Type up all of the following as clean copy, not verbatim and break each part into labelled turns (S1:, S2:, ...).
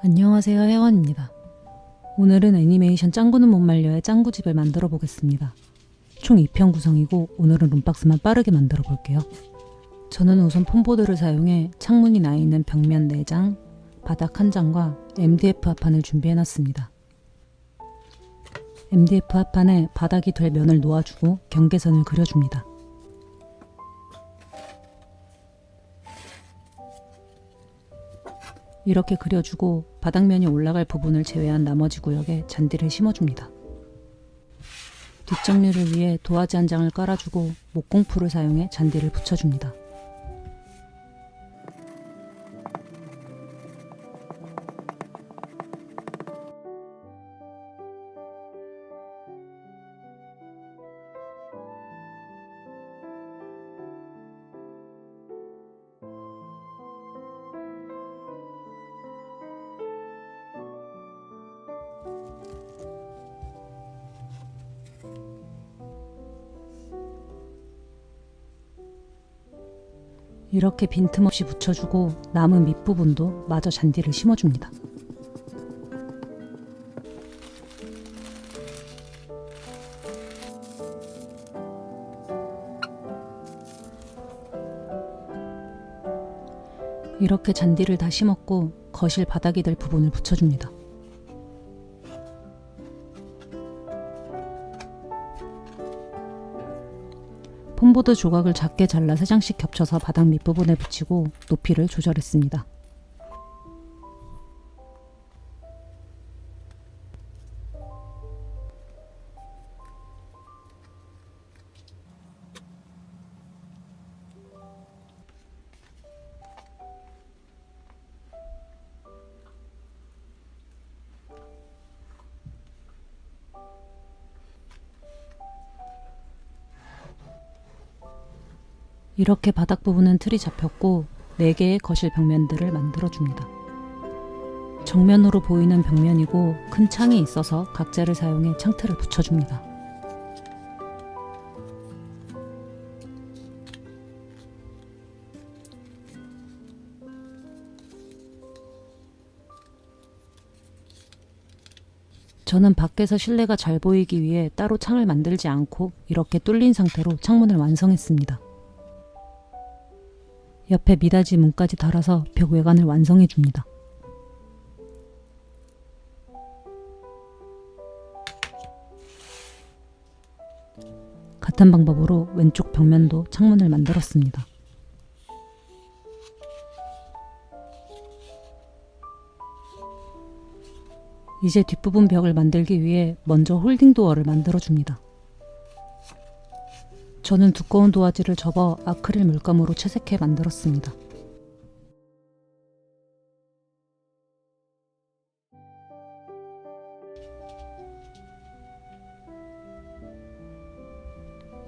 S1: 안녕하세요, 혜원입니다. 오늘은 애니메이션 짱구는 못 말려의 짱구집을 만들어 보겠습니다. 총 2편 구성이고 오늘은 룸박스만 빠르게 만들어 볼게요. 저는 우선 폼보드를 사용해 창문이 나 있는 벽면 4장, 바닥 1장과 MDF 합판을 준비해 놨습니다. MDF 합판에 바닥이 될 면을 놓아주고 경계선을 그려줍니다. 이렇게 그려주고 바닥면이 올라갈 부분을 제외한 나머지 구역에 잔디를 심어줍니다. 뒷정리를 위해 도화지 한 장을 깔아주고 목공풀을 사용해 잔디를 붙여줍니다. 이렇게 빈틈없이 붙여주고 남은 밑부분도 마저 잔디를 심어줍니다. 이렇게 잔디를 다 심었고 거실 바닥이 될 부분을 붙여줍니다. 폼보드 조각을 작게 잘라 3장씩 겹쳐서 바닥 밑부분에 붙이고 높이를 조절했습니다. 이렇게 바닥 부분은 틀이 잡혔고 4개의 거실 벽면들을 만들어줍니다. 정면으로 보이는 벽면이고 큰 창이 있어서 각재를 사용해 창틀을 붙여줍니다. 저는 밖에서 실내가 잘 보이기 위해 따로 창을 만들지 않고 이렇게 뚫린 상태로 창문을 완성했습니다. 옆에 미닫이 문까지 달아서 벽 외관을 완성해 줍니다. 같은 방법으로 왼쪽 벽면도 창문을 만들었습니다. 이제 뒷부분 벽을 만들기 위해 먼저 홀딩 도어를 만들어 줍니다. 저는 두꺼운 도화지를 접어 아크릴 물감으로 채색해 만들었습니다.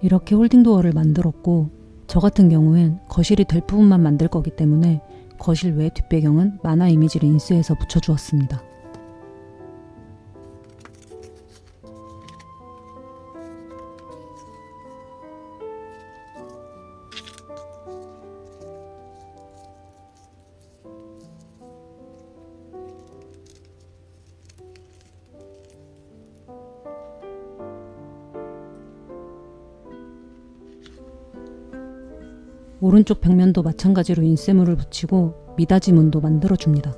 S1: 이렇게 홀딩 도어를 만들었고 저 같은 경우엔 거실이 될 부분만 만들 거기 때문에 거실 외 뒷배경은 만화 이미지를 인쇄해서 붙여주었습니다. 오른쪽 벽면도 마찬가지로 인쇄물을 붙이고 미닫이 문도 만들어줍니다.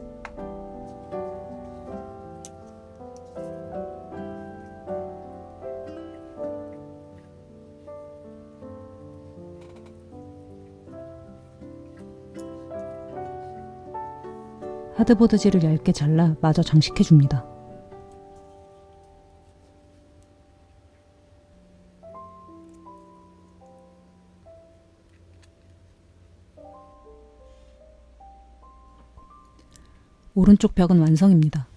S1: 하드보드지를 얇게 잘라 마저 장식해줍니다. 오른쪽 벽은 완성입니다.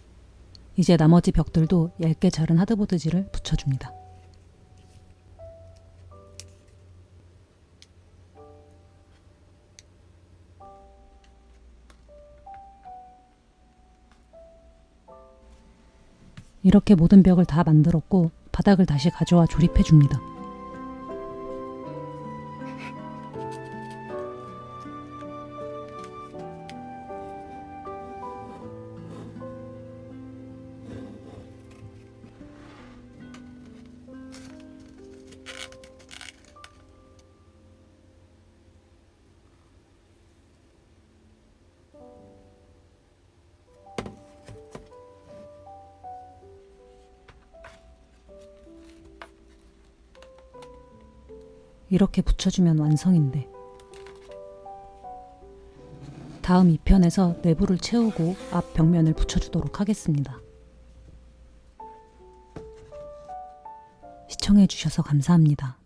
S1: 이제 나머지 벽들도 얇게 자른 하드보드지를 붙여줍니다. 이렇게 모든 벽을 다 만들었고 바닥을 다시 가져와 조립해줍니다. 이렇게 붙여주면 완성인데. 다음 2편에서 내부를 채우고 앞 벽면을 붙여주도록 하겠습니다. 시청해주셔서 감사합니다.